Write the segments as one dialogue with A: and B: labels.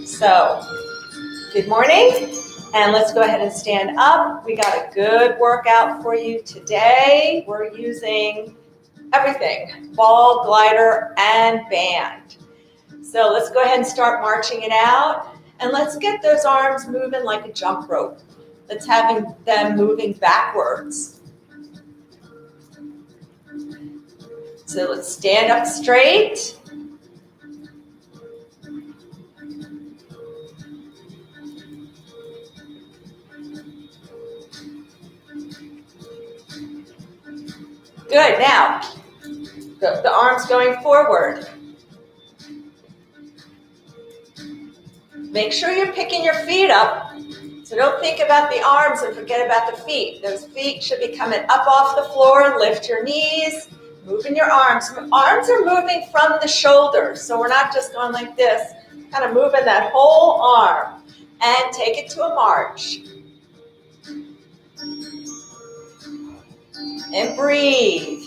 A: So, good morning, and let's go ahead and stand up. We got a good workout for you today. We're using everything, ball, glider, and band. So let's go ahead and start marching it out, and let's get those arms moving like a jump rope. Let's have them moving backwards. So let's stand up straight. Good, now, the arms going forward. Make sure you're picking your feet up, so don't think about the arms and forget about the feet. Those feet should be coming up off the floor. Lift your knees, moving your arms. Arms are moving from the shoulders, so we're not just going like this, kind of moving that whole arm. And take it to a march. And breathe.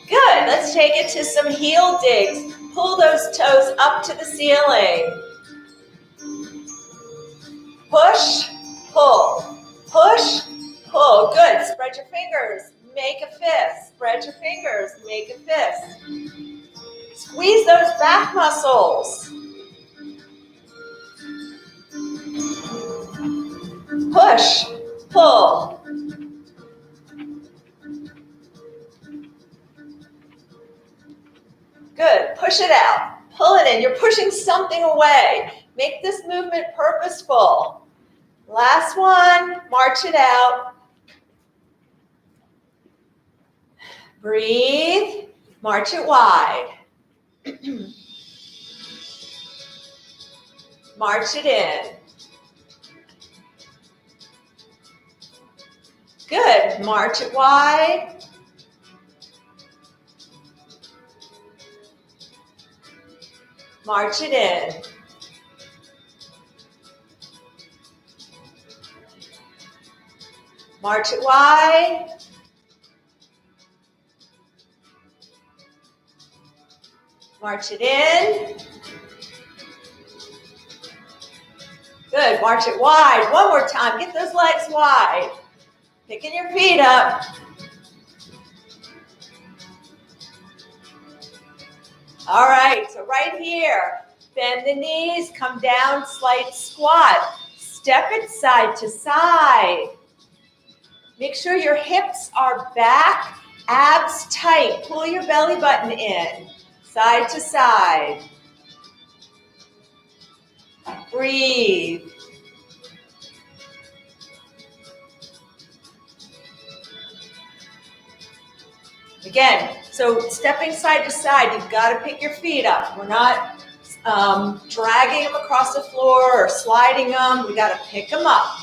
A: Good, let's take it to some heel digs. Pull those toes up to the ceiling. Push, pull, push, pull. Good, spread your fingers, make a fist. Spread your fingers, make a fist. Squeeze those back muscles. Push, pull. Good, push it out, pull it in. You're pushing something away. Make this movement purposeful. Last one, march it out. Breathe, march it wide. March it in. Good, march it wide. March it in. March it wide. March it in. Good, march it wide. One more time, get those legs wide. Picking your feet up. All right, so right here, bend the knees, come down, slight squat. Step it side to side. Make sure your hips are back, abs tight. Pull your belly button in, side to side. Breathe. Again, so stepping side to side, you've got to pick your feet up. We're not dragging them across the floor or sliding them. We got to pick them up.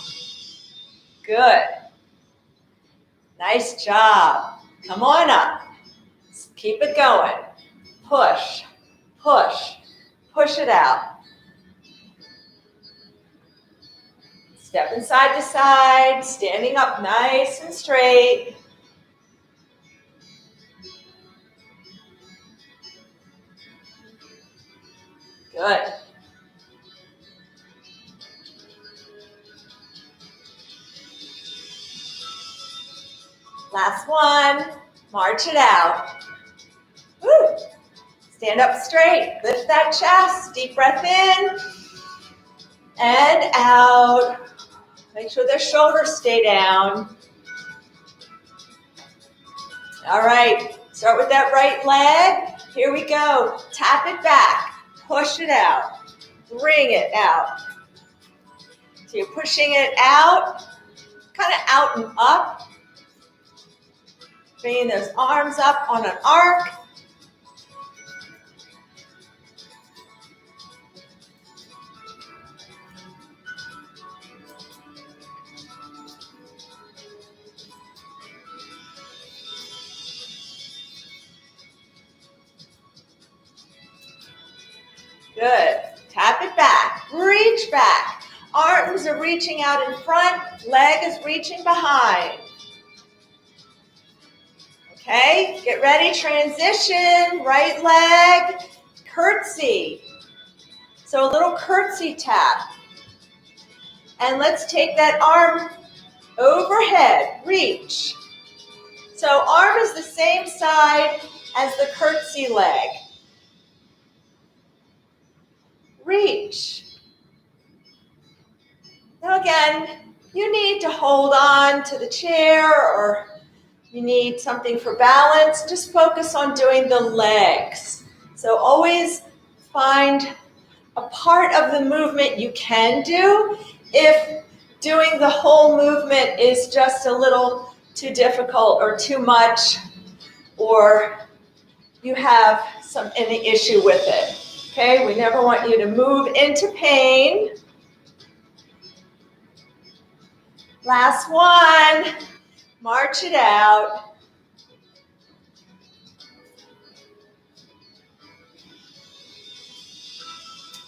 A: Good. Nice job. Come on up. Keep it going. Push, push, push it out. Stepping side to side, standing up nice and straight. Good. Last one. March it out. Woo. Stand up straight. Lift that chest. Deep breath in and out. Make sure their shoulders stay down. All right. Start with that right leg. Here we go. Tap it back. Push it out. Bring it out. So you're pushing it out, kind of out and up. Bringing those arms up on an arc. Good. Tap it back. Reach back. Arms are reaching out in front. Leg is reaching behind. Okay. Okay, get ready, transition, right leg, curtsy. So a little curtsy tap. And let's take that arm overhead, reach. So arm is the same side as the curtsy leg. Reach. Now again, you need to hold on to the chair or you need something for balance. Just focus on doing the legs. So always find a part of the movement you can do. If doing the whole movement is just a little too difficult or too much, or you have any issue with it. Okay, we never want you to move into pain. Last one. March it out.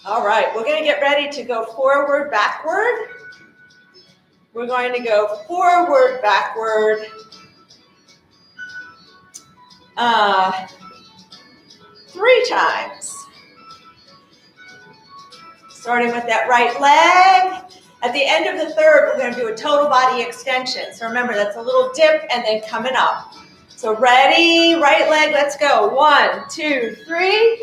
A: All right, we're going to get ready to go forward, backward. We're going to go forward, backward. 3 times. Starting with that right leg. At the end of the third, we're going to do a total body extension. So remember, that's a little dip and then coming up. So ready, right leg, let's go. 1, 2, 3.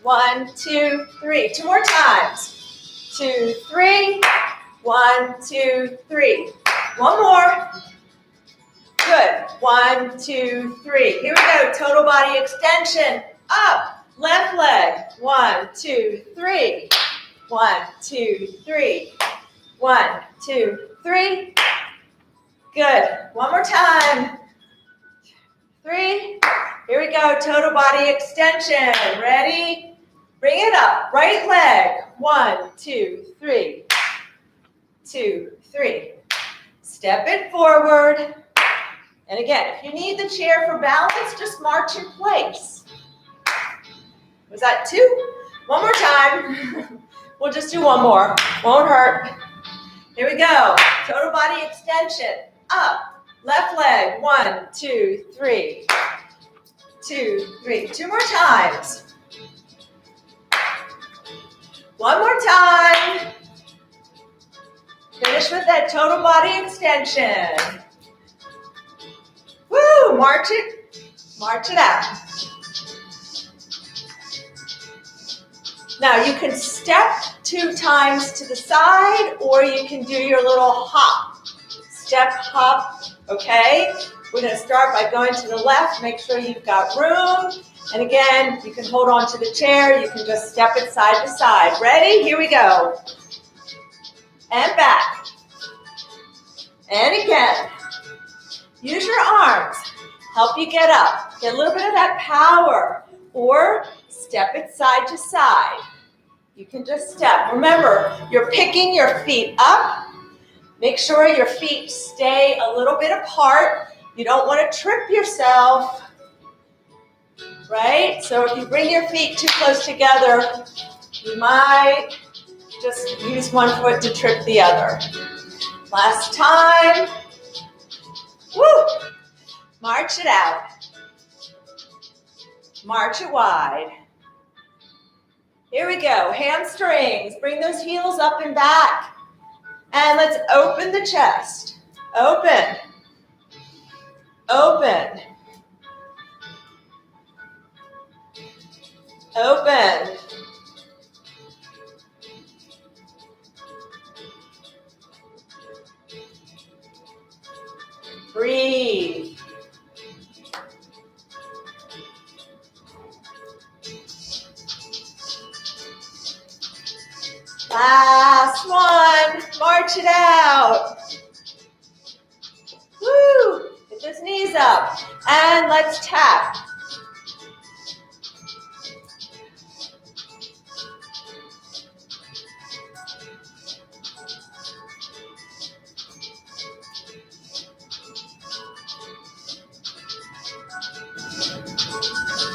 A: 1, 2, 3. 2 more times. 2, 3. 1, 2, 3. One more. Good. 1, 2, 3. Here we go. Total body extension. Up. Left leg. 1, 2, 3. 1, 2, 3. 1, 2, 3. Good. One more time. 3. Here we go. Total body extension. Ready? Bring it up. Right leg. 1, 2, 3. 2, 3. Step it forward. And again, if you need the chair for balance, just march in place. Was that 2? One more time. We'll just do one more. Won't hurt. Here we go. Total body extension. Up. Left leg. 1, 2, 3. 2, 3. 2 more times. One more time. Finish with that total body extension. Woo! March it out. Now you can step 2 times to the side, or you can do your little hop. Step, hop, okay? We're going to start by going to the left. Make sure you've got room. And again, you can hold on to the chair. You can just step it side to side. Ready? Here we go. And back. And again. Use your arms. Help you get up. Get a little bit of that power. Or step it side to side. You can just step. Remember, you're picking your feet up. Make sure your feet stay a little bit apart. You don't want to trip yourself. Right? So if you bring your feet too close together, you might just use one foot to trip the other. Last time. Woo! March it out. March it wide. Here we go. Hamstrings. Bring those heels up and back. And let's open the chest. Open. Open. Open. Breathe. Last one. March it out. Woo! Get those knees up. And let's tap.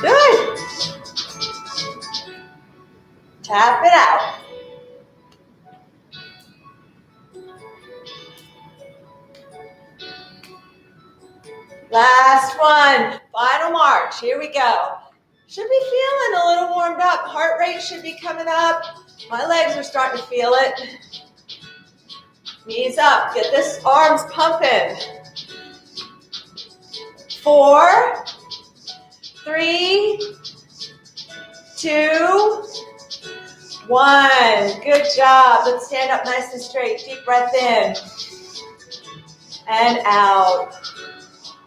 A: Good. Tap it out. Last one, final march, here we go. Should be feeling a little warmed up. Heart rate should be coming up. My legs are starting to feel it. Knees up, get this arms pumping. 4, 3, 2, 1. Good job. Let's stand up nice and straight. Deep breath in and out.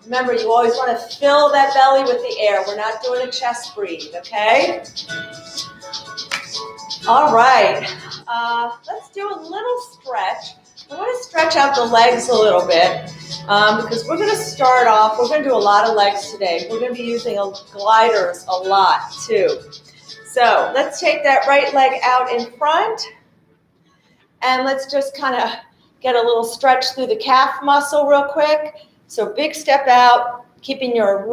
A: Remember, you always want to fill that belly with the air. We're not doing a chest breathe, okay? All right. Let's do a little stretch. I want to stretch out the legs a little bit because we're going to start off. We're going to do a lot of legs today. We're going to be using gliders a lot too. So let's take that right leg out in front and let's just kind of get a little stretch through the calf muscle real quick. So big step out, keeping your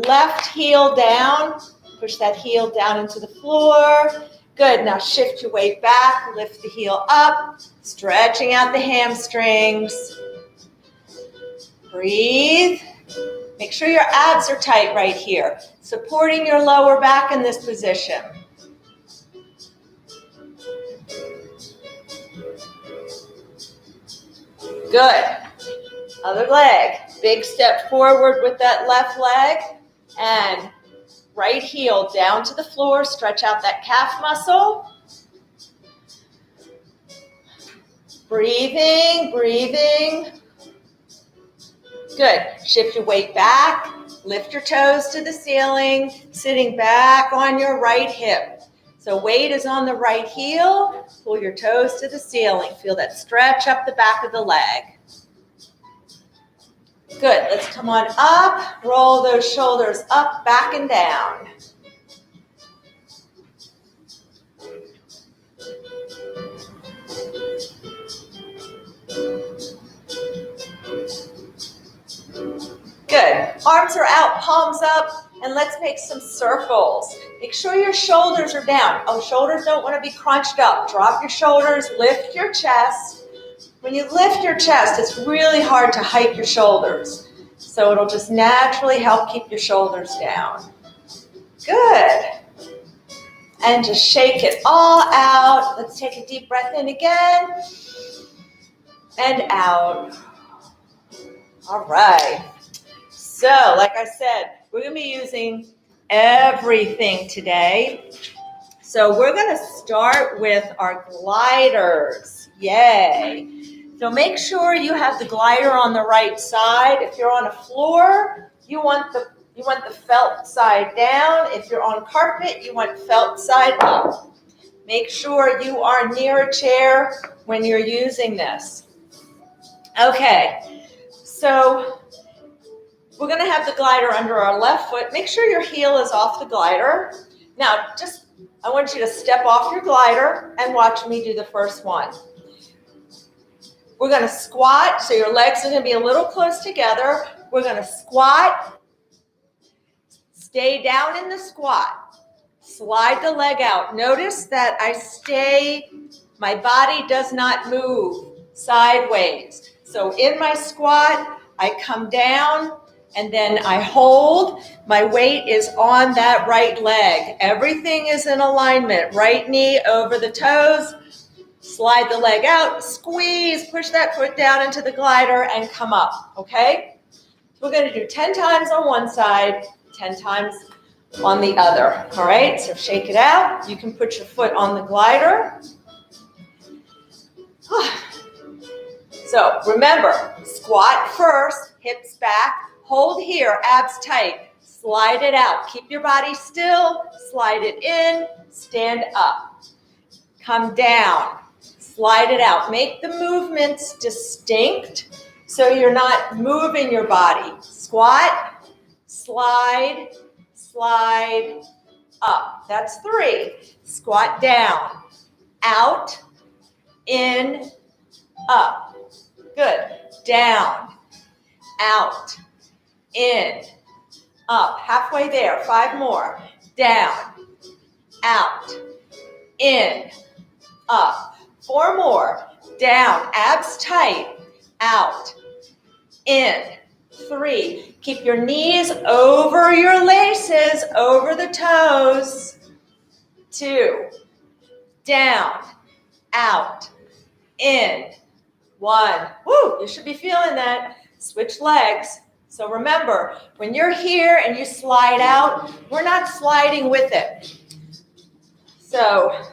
A: left heel down. Push that heel down into the floor. Good, now shift your weight back, lift the heel up, stretching out the hamstrings. Breathe. Make sure your abs are tight right here, supporting your lower back in this position. Good. Other leg. Big step forward with that left leg and right heel down to the floor. Stretch out that calf muscle. Breathing, breathing. Good. Shift your weight back. Lift your toes to the ceiling. Sitting back on your right hip. So weight is on the right heel. Pull your toes to the ceiling. Feel that stretch up the back of the leg. Good. Let's come on up. Roll those shoulders up, back, and down. Good. Arms are out, palms up, and let's make some circles. Make sure your shoulders are down. Oh, shoulders don't want to be crunched up. Drop your shoulders, lift your chest. When you lift your chest, it's really hard to hike your shoulders. So it'll just naturally help keep your shoulders down. Good. And just shake it all out. Let's take a deep breath in again. And out. All right. So, like I said, we're going to be using everything today. So we're going to start with our gliders. Yay. So make sure you have the glider on the right side. If you're on a floor, you want the felt side down. If you're on carpet, you want felt side up. Make sure you are near a chair when you're using this. Okay, so we're going to have the glider under our left foot. Make sure your heel is off the glider. Now, I want you to step off your glider and watch me do the first one. We're going to squat, so your legs are going to be a little close together. We're going to squat, stay down in the squat, slide the leg out. Notice that my body does not move sideways. So in my squat, I come down and then I hold. My weight is on that right leg. Everything is in alignment. Right knee over the toes. Slide the leg out, squeeze, push that foot down into the glider and come up, okay? So we're going to do 10 times on one side, 10 times on the other, all right? So shake it out. You can put your foot on the glider. So remember, squat first, hips back, hold here, abs tight, slide it out. Keep your body still, slide it in, stand up. Come down. Slide it out. Make the movements distinct so you're not moving your body. Squat, slide, slide, up. That's 3. Squat down, out, in, up. Good. Down, out, in, up. Halfway there. 5 more. Down, out, in, up. 4 more. Down. Abs tight. Out. In. 3. Keep your knees over your laces, over the toes. 2. Down, out, in. 1. Woo, you should be feeling that. Switch legs. So remember, when you're here and you slide out, we're not sliding with it. So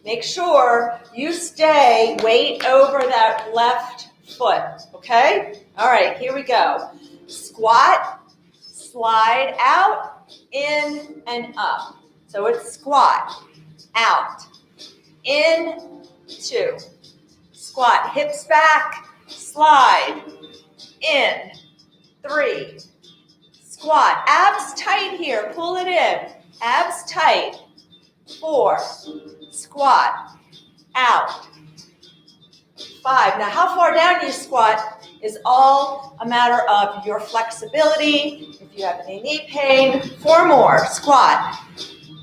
A: make sure you stay weight over that left foot, okay? All right, here we go. Squat, slide out, in and up. So it's squat, out, in, 2. Squat, hips back, slide, in, 3. Squat, abs tight here, pull it in. Abs tight, 4. Squat, out, 5. Now how far down you squat is all a matter of your flexibility. If you have any knee pain, 4 more. Squat,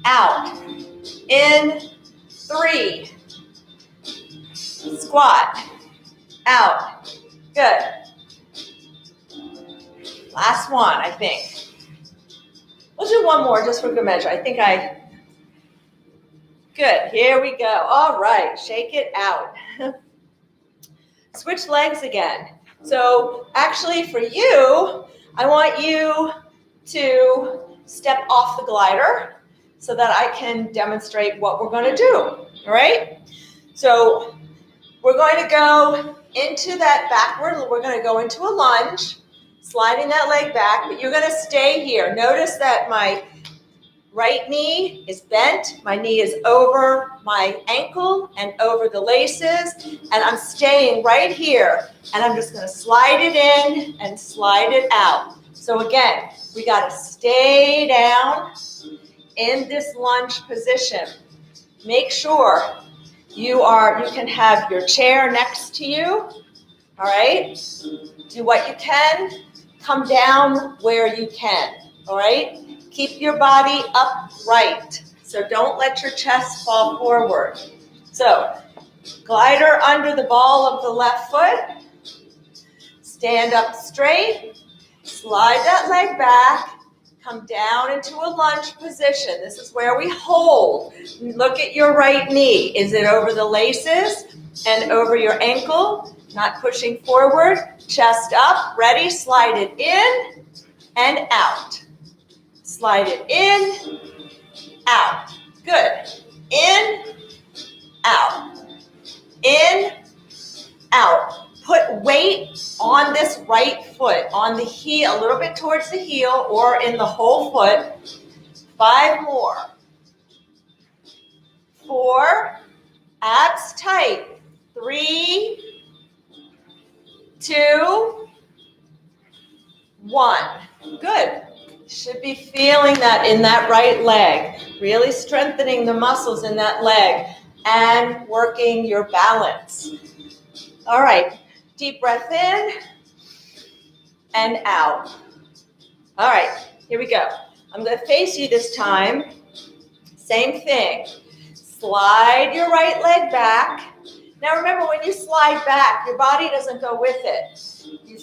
A: out, in, 3. Squat, out. Good. Last one, I think. We'll do one more just for good measure. Good, here we go. All right, shake it out. Switch legs again. So actually for you, I want you to step off the glider so that I can demonstrate what we're going to do, all right? So we're going to go into that backward, we're going to go into a lunge, sliding that leg back, but you're going to stay here. Notice that my right knee is bent, my knee is over my ankle and over the laces, and I'm staying right here, and I'm just going to slide it in and slide it out. So again, we got to stay down in this lunge position. Make sure you can have your chair next to you, all right? Do what you can, come down where you can, all right? Keep your body upright, so don't let your chest fall forward. So, glider under the ball of the left foot, stand up straight, slide that leg back, come down into a lunge position. This is where we hold. Look at your right knee. Is it over the laces and over your ankle? Not pushing forward. Chest up. Ready? Slide it in and out. Slide it in, out. Good. In, out. In, out. Put weight on this right foot, on the heel, a little bit towards the heel or in the whole foot. 5 more. 4, abs tight. 3, 2, 1. Good. Should be feeling that in that right leg, really strengthening the muscles in that leg and working your balance. All right, deep breath in and out. All right, here we go. I'm going to face you this time. Same thing. Slide your right leg back. Now remember, when you slide back, your body doesn't go with it. You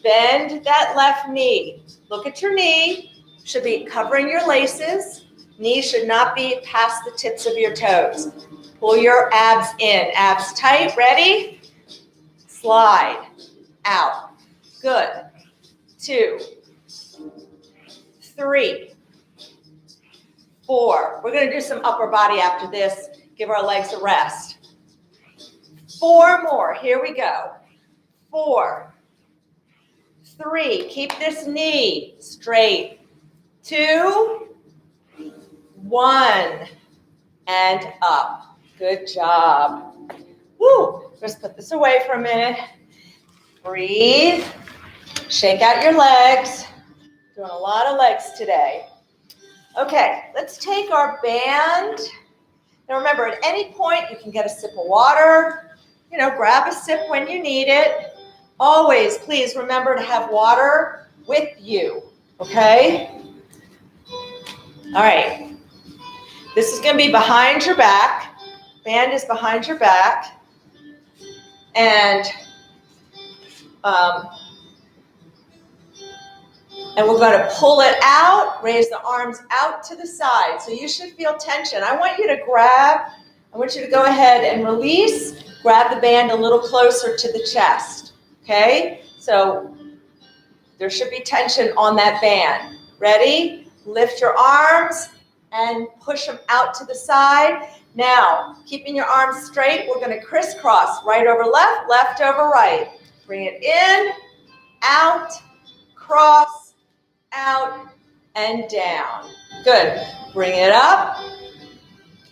A: bend that left knee. Look at your knee. Should be covering your laces. Knees should not be past the tips of your toes. Pull your abs in. Abs tight. Ready? Slide. Out. Good. 2, 3, 4. We're going to do some upper body after this. Give our legs a rest. 4 more. Here we go. 4, 3. Keep this knee straight. 2, 1, and up. Good job. Woo! Just put this away for a minute. Breathe. Shake out your legs. Doing a lot of legs today. Okay, let's take our band. Now remember, at any point you can get a sip of water. Grab a sip when you need it. Always, please remember to have water with you. Okay? All right, this is going to be behind your back. Band is behind your back. And And we're going to pull it out, raise the arms out to the side. So you should feel tension. I want you to go ahead and release, grab the band a little closer to the chest, okay? So there should be tension on that band. Ready? Lift your arms and push them out to the side. Now, keeping your arms straight, we're going to crisscross, right over left, left over right. Bring it in, out, cross, out, and down. Good. Bring it up,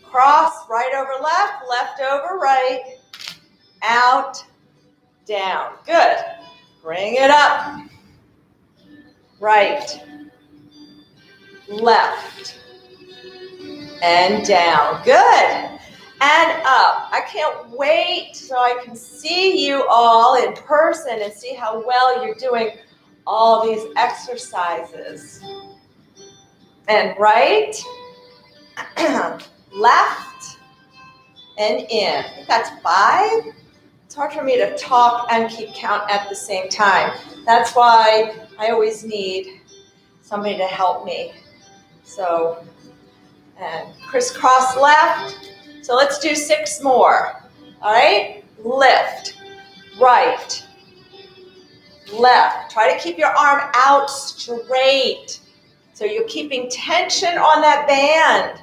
A: cross, right over left, left over right, out, down. Good. Bring it up, right, left, and down. Good. And up. I can't wait so I can see you all in person and see how well you're doing all these exercises. And right, left, and in. I think that's 5. It's hard for me to talk and keep count at the same time. That's why I always need somebody to help me. So, and crisscross left. So let's do 6 more. All right, lift, right, left. Try to keep your arm out straight. So you're keeping tension on that band.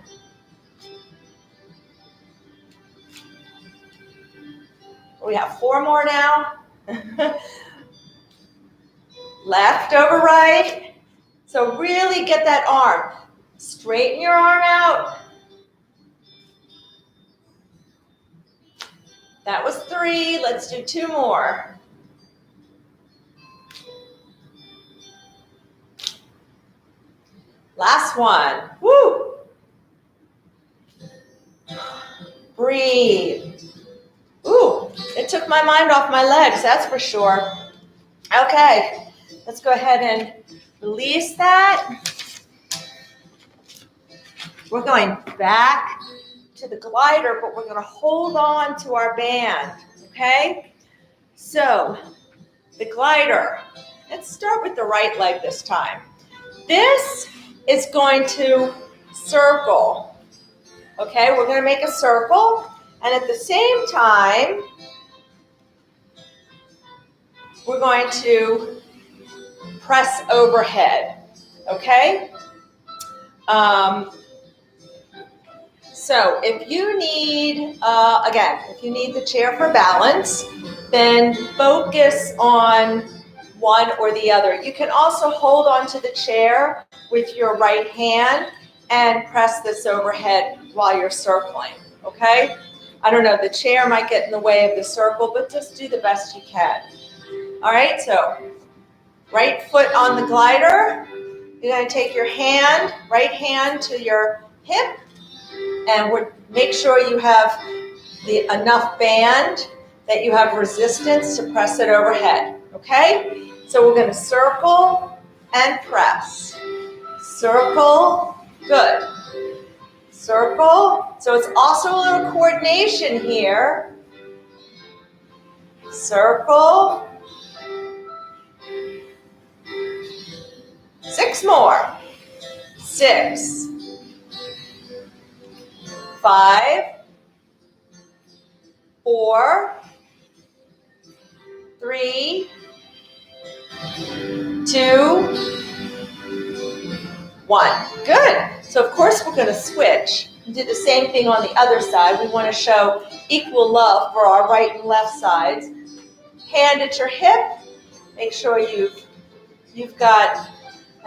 A: We have 4 more now. Left over right. So really get that arm. Straighten your arm out. That was 3. Let's do 2 more. Last one. Woo! Breathe. Ooh, it took my mind off my legs, that's for sure. Okay, let's go ahead and release that. We're going back to the glider, but we're going to hold on to our band, okay? So, the glider. Let's start with the right leg this time. This is going to circle, okay? We're going to make a circle, and at the same time, we're going to press overhead, okay? So if you need, if you need the chair for balance, then focus on one or the other. You can also hold onto the chair with your right hand and press this overhead while you're circling, okay? I don't know, the chair might get in the way of the circle, but just do the best you can. All right, so right foot on the glider. You're going to take your hand, right hand to your hip, and make sure you have enough band that you have resistance to press it overhead, okay? So we're going to circle and press. Circle, good. Circle, so it's also a little coordination here. Circle. 6 more. 6, 5, 4, 3, 2, 1. Good. So of course we're going to switch and do the same thing on the other side. We want to show equal love for our right and left sides. Hand at your hip. Make sure you've got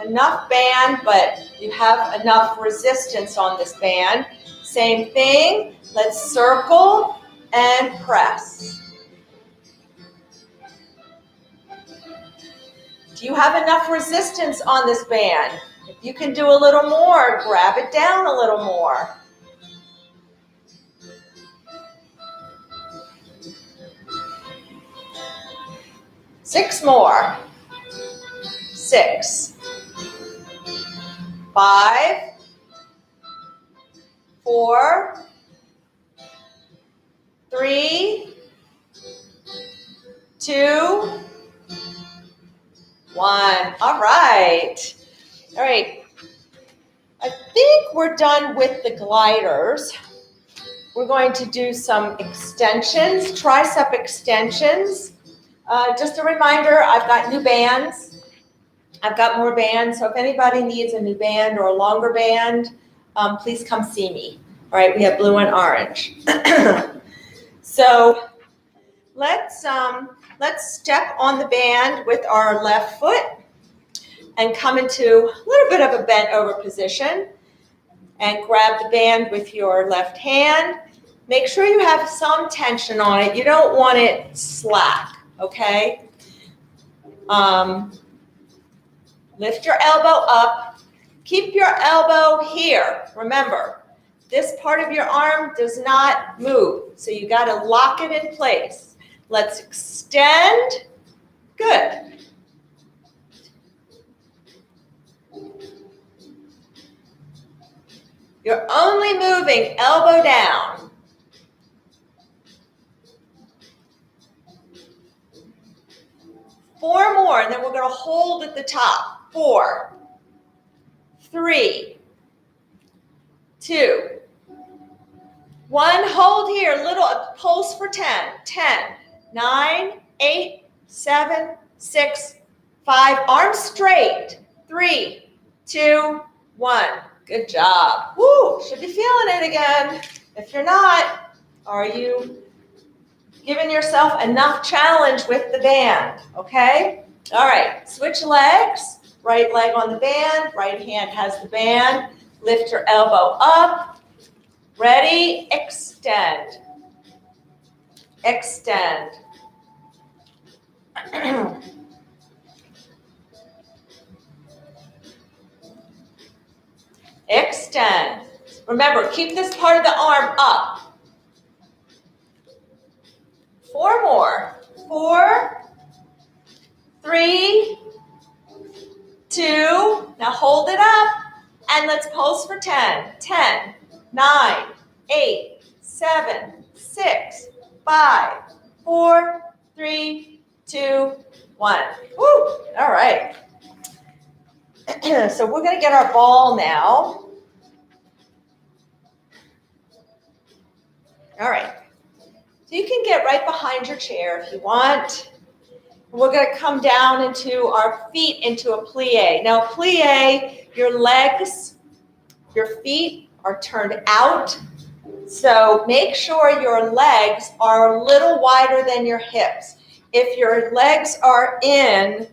A: enough band, but you have enough resistance on this band. Same thing. Let's circle and press. Do you have enough resistance on this band? If you can do a little more, grab it down a little more. Six more. 6, 5, 4, 3, 2, 1. All right. All right. I think we're done with the gliders. We're going to do some extensions, tricep extensions. Just a reminder, I've got new bands. I've got more bands, so if anybody needs a new band or a longer band, please come see me. All right, we have blue and orange. So let's step on the band with our left foot and come into a little bit of a bent over position and grab the band with your left hand. Make sure you have some tension on it. You don't want it slack, okay? Lift your elbow up. Keep your elbow here. Remember, this part of your arm does not move, so you got to lock it in place. Let's extend. Good. You're only moving elbow down. Four more, and then we're going to hold at the top. 4, 3, 2, 1. Hold here. Little pulse for 10. 10, 9, 8, 7, 6, 5. Arms straight. 3, 2, 1. Good job. Woo! Should be feeling it again. If you're not, are you giving yourself enough challenge with the band? Okay? All right. Switch legs. Right leg on the band. Right hand has the band. Lift your elbow up. Ready? Extend. Extend. Extend. Remember, keep this part of the arm up. 4 more. 4, 3, 2. Now hold it up and let's pulse for 10. 10, 9, 8, 7, 6, 5, 4, 3, 2, 1. Woo! All right. So we're going to get our ball now. All right. So you can get right behind your chair if you want. We're going to come down into our feet into a plie. Now, plie, your legs, your feet are turned out. So make sure your legs are a little wider than your hips. If your legs are in,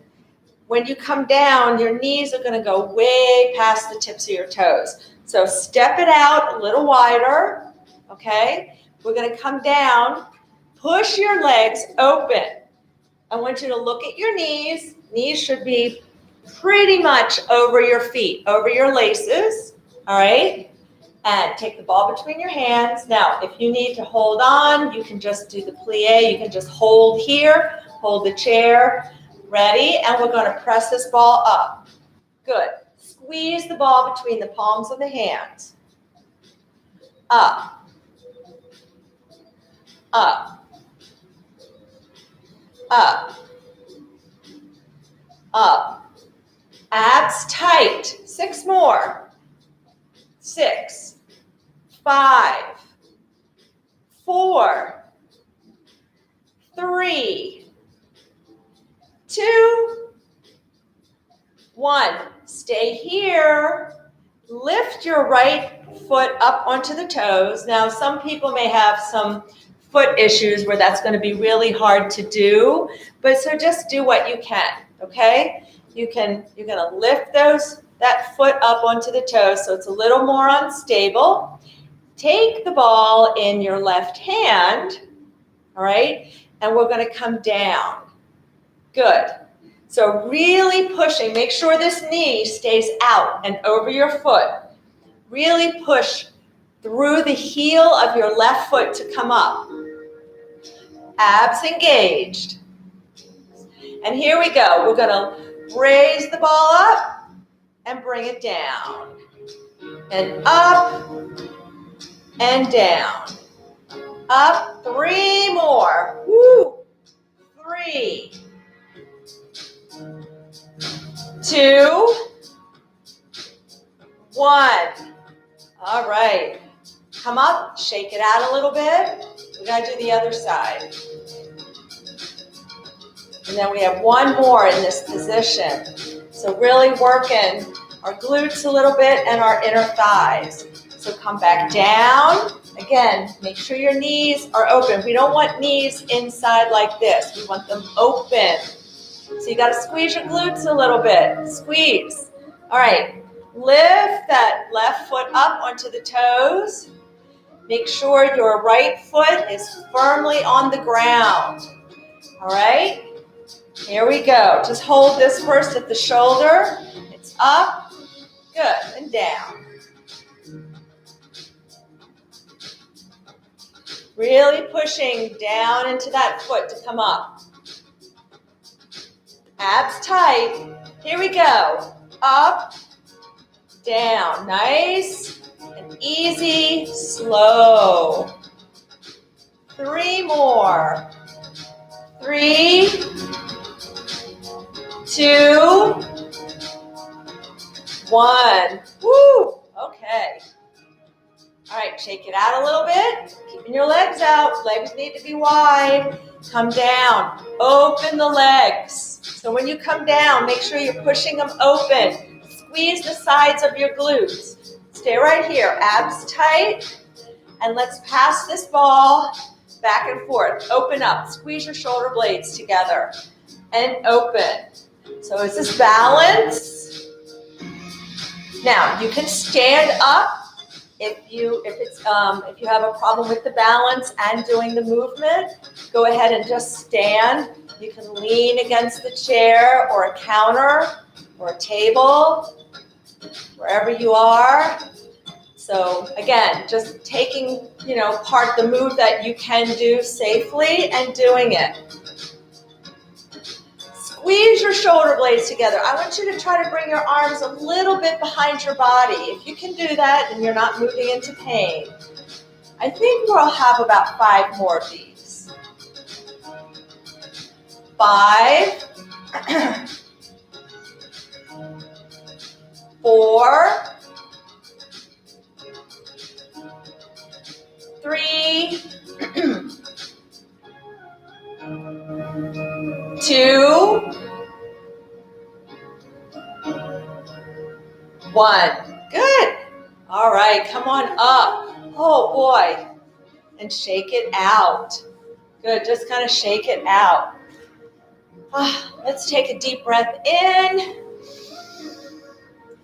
A: when you come down, your knees are going to go way past the tips of your toes. So step it out a little wider, okay? We're going to come down, push your legs open. I want you to look at your knees. Knees should be pretty much over your feet, over your laces, all right? And take the ball between your hands. Now, if you need to hold on, you can just do the plie. You can just hold here, hold the chair. Ready? And we're going to press this ball up. Good. Squeeze the ball between the palms of the hands. Up. Up. Up. Up. Abs tight. 6 more. 6, 5, 4, 3, 2, 1. Stay here. Lift your right foot up onto the toes. Now, some people may have some foot issues where that's going to be really hard to do, but so just do what you can, okay? You're going to lift that foot up onto the toes so it's a little more unstable. Take the ball in your left hand, all right? And we're going to come down. Good. So really pushing. Make sure this knee stays out and over your foot. Really push through the heel of your left foot to come up. Abs engaged. And here we go. We're going to raise the ball up and bring it down. And up and down. Up. 3 more. Woo. 3, 2, 1. All right. Come up, shake it out a little bit. We gotta do the other side. And then we have one more in this position. So really working our glutes a little bit and our inner thighs. So come back down. Again, make sure your knees are open. We don't want knees inside like this. We want them open. So you gotta squeeze your glutes a little bit. Squeeze. All right, lift that left foot up onto the toes. Make sure your right foot is firmly on the ground. All right, here we go. Just hold this first at the shoulder. It's up, good, and down. Really pushing down into that foot to come up. Abs tight. Here we go. Up, down. Nice and easy, slow. 3 more. 3, 2, 1. Woo! Okay. All right, shake it out a little bit. Keeping your legs out. Legs need to be wide. Come down. Open the legs. So when you come down, make sure you're pushing them open. Squeeze the sides of your glutes. Stay right here. Abs tight. And let's pass this ball back and forth. Open up. Squeeze your shoulder blades together. And open. So is this balance? Now, you can stand up. If you have a problem with the balance and doing the movement, go ahead and just stand. You can lean against the chair or a counter or a table, wherever you are. So again, just taking, part of the move that you can do safely and doing it. Squeeze your shoulder blades together. I want you to try to bring your arms a little bit behind your body. If you can do that and you're not moving into pain. I think we'll have about 5 more of these. 5, 4, 3, 2, 1. Good. All right, come on up. Oh boy. And shake it out. Good, just kind of shake it out. Let's take a deep breath in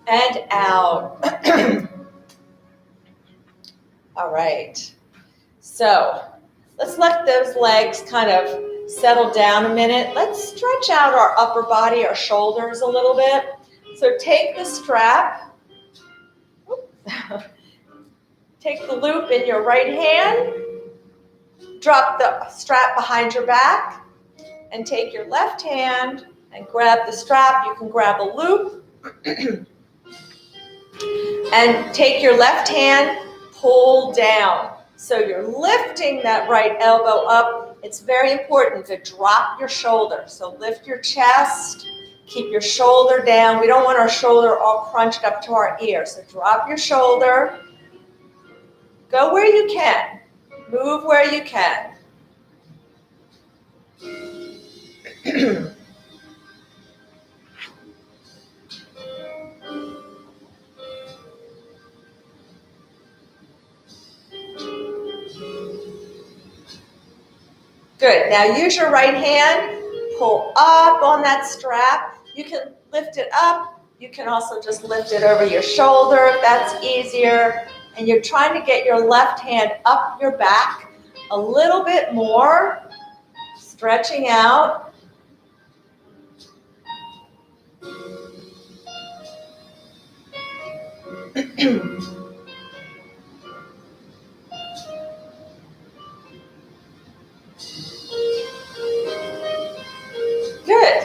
A: and out. All right. So let's let those legs kind of settle down a minute. Let's stretch out our upper body, our shoulders a little bit. So take the strap. Take the loop in your right hand. Drop the strap behind your back. And take your left hand and grab the strap. You can grab a loop. And take your left hand, pull down. So you're lifting that right elbow up. It's very important to drop your shoulder. So lift your chest, keep your shoulder down. We don't want our shoulder all crunched up to our ear. So drop your shoulder. Go where you can. Move where you can. Good. Now use your right hand, pull up on that strap. You can lift it up. You can also just lift it over your shoulder if that's easier. And you're trying to get your left hand up your back a little bit more, stretching out. Good.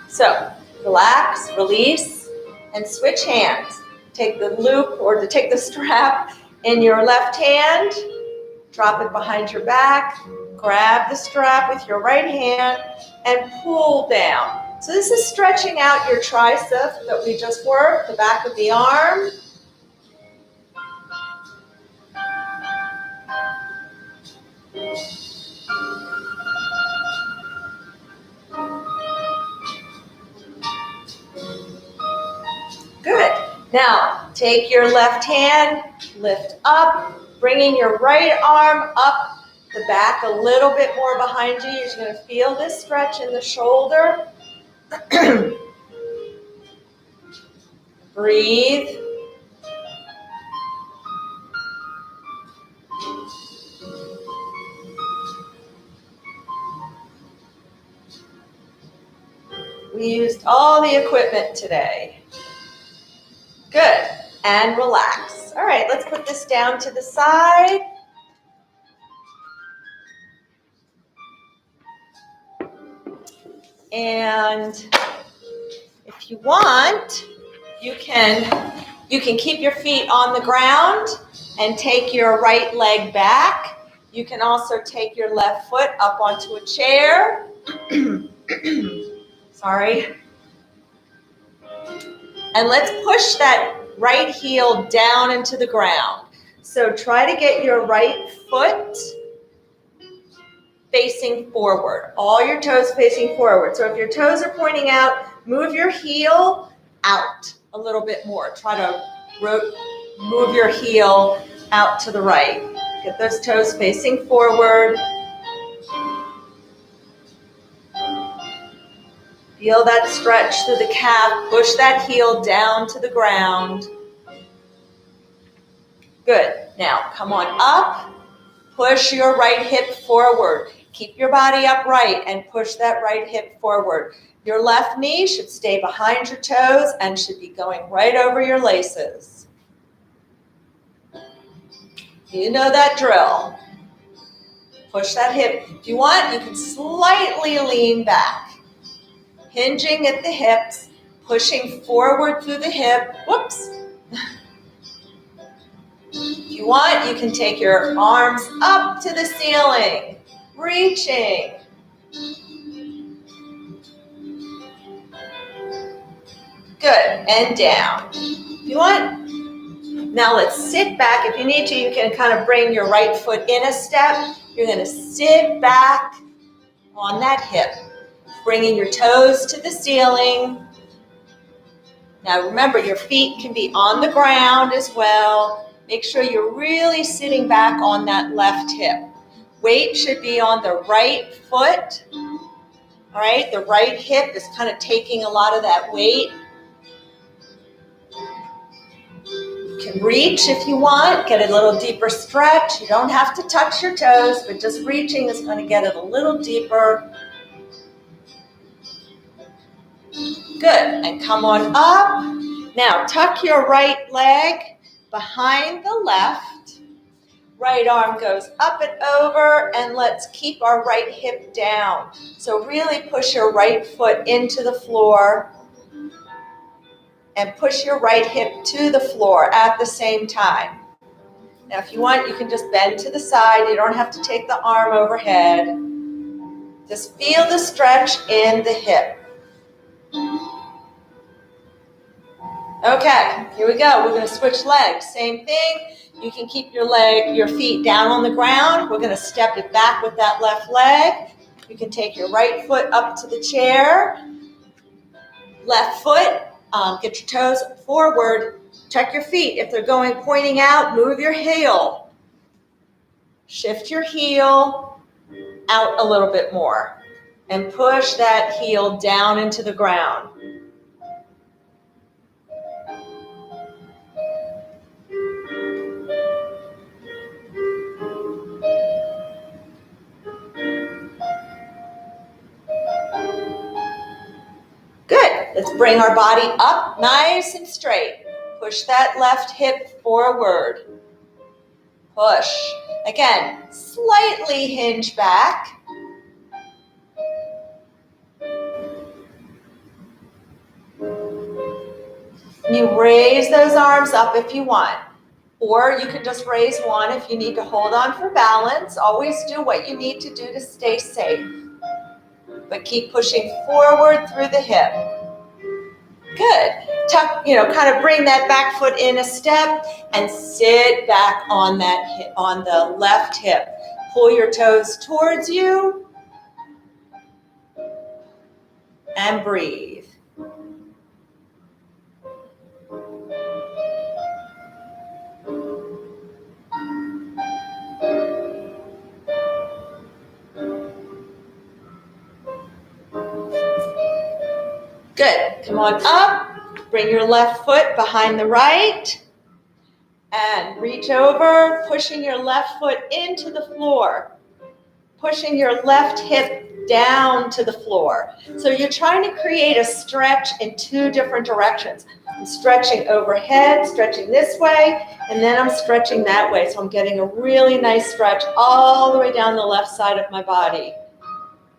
A: So relax, release, and switch hands. Take the loop or take the strap in your left hand, drop it behind your back, grab the strap with your right hand, and pull down. So this is stretching out your tricep that we just worked, the back of the arm. Good. Now, take your left hand, lift up, bringing your right arm up the back a little bit more behind you. You're going to feel this stretch in the shoulder. Breathe. We used all the equipment today. Good. And relax. All right, let's put this down to the side. And if you want, you can keep your feet on the ground and take your right leg back. You can also take your left foot up onto a chair. Sorry. And let's push that right heel down into the ground. So try to get your right foot facing forward. All your toes facing forward. So if your toes are pointing out, move your heel out a little bit more. Try to move your heel out to the right. Get those toes facing forward. Feel that stretch through the calf. Push that heel down to the ground. Good. Now come on up. Push your right hip forward. Keep your body upright and push that right hip forward. Your left knee should stay behind your toes and should be going right over your laces. You know that drill. Push that hip. If you want, you can slightly lean back. Hinging at the hips, pushing forward through the hip. Whoops. If you want, you can take your arms up to the ceiling, reaching. Good, and down. If you want, now let's sit back. If you need to, you can kind of bring your right foot in a step. You're going to sit back on that hip, bringing your toes to the ceiling. Now remember, your feet can be on the ground as well. Make sure you're really sitting back on that left hip. Weight should be on the right foot. All right, the right hip is kind of taking a lot of that weight. You can reach if you want, get a little deeper stretch. You don't have to touch your toes, but just reaching is going to get it a little deeper. Good, and come on up. Now tuck your right leg behind the left. Right arm goes up and over, and let's keep our right hip down. So really push your right foot into the floor and push your right hip to the floor at the same time. Now if you want, you can just bend to the side. You don't have to take the arm overhead. Just feel the stretch in the hip. Okay, here we go. We're going to switch legs. Same thing. You can keep your feet down on the ground. We're going to step it back with that left leg. You can take your right foot up to the chair. Left foot, get your toes forward. Check your feet. If they're pointing out, move your heel. Shift your heel out a little bit more and push that heel down into the ground. Good. Let's bring our body up nice and straight. Push that left hip forward. Push. Again, slightly hinge back. You raise those arms up if you want. Or you can just raise one if you need to hold on for balance. Always do what you need to do to stay safe. but keep pushing forward through the hip. Good. Tuck, kind of bring that back foot in a step and sit back on that hip, on the left hip. Pull your toes towards you and breathe. Good. Come on up. Bring your left foot behind the right. And reach over, pushing your left foot into the floor. Pushing your left hip down to the floor. So you're trying to create a stretch in two different directions. I'm stretching overhead, stretching this way, and then I'm stretching that way. So I'm getting a really nice stretch all the way down the left side of my body.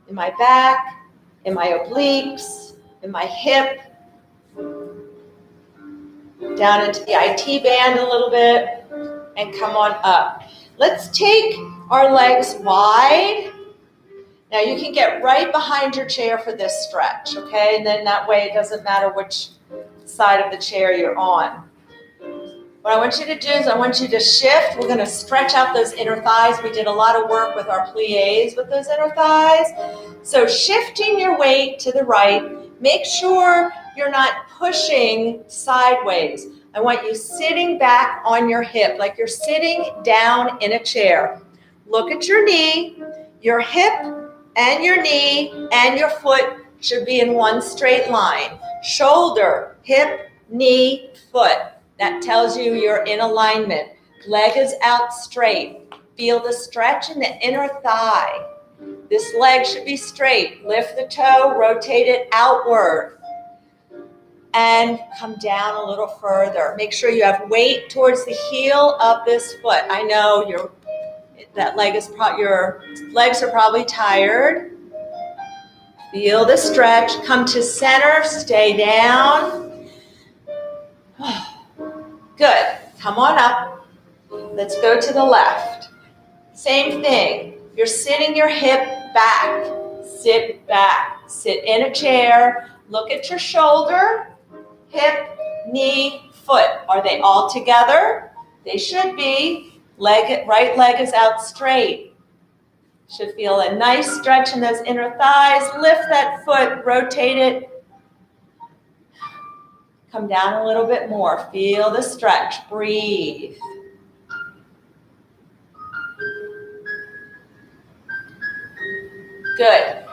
A: In my back, in my obliques, in my hip, down into the IT band a little bit, and come on up. Let's take our legs wide. Now you can get right behind your chair for this stretch, okay? And then that way it doesn't matter which side of the chair you're on. What I want you to do is I want you to shift. We're gonna stretch out those inner thighs. We did a lot of work with our plies with those inner thighs. So shifting your weight to the right, make sure you're not pushing sideways. I want you sitting back on your hip, like you're sitting down in a chair. Look at your knee, your hip and your knee and your foot should be in one straight line. Shoulder, hip, knee, foot. That tells you you're in alignment. Leg is out straight. Feel the stretch in the inner thigh. This leg should be straight. Lift the toe, rotate it outward. And come down a little further. Make sure you have weight towards the heel of this foot. I know your legs are probably tired. Feel the stretch. Come to center, stay down. Good. Come on up. Let's go to the left. Same thing. You're sitting your hip back. Sit back. Sit in a chair. Look at your shoulder, hip, knee, foot. Are they all together? They should be. Right leg is out straight. Should feel a nice stretch in those inner thighs. Lift that foot, rotate it. Come down a little bit more. Feel the stretch. Breathe. Good.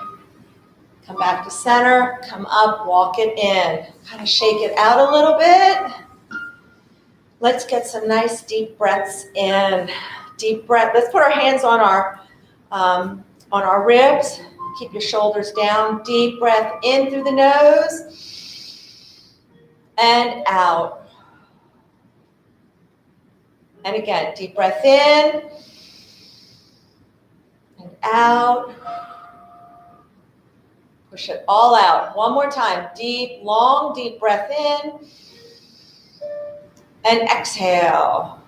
A: Come back to center. Come up. Walk it in. Kind of shake it out a little bit. Let's get some nice deep breaths in. Deep breath. Let's put our hands on our ribs. Keep your shoulders down. Deep breath in through the nose. And out. And again, deep breath in and out. Push it all out. One more time. Deep, long, deep breath in. And exhale.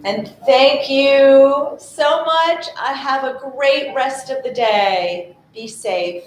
A: And thank you so much. I have a great rest of the day. Be safe.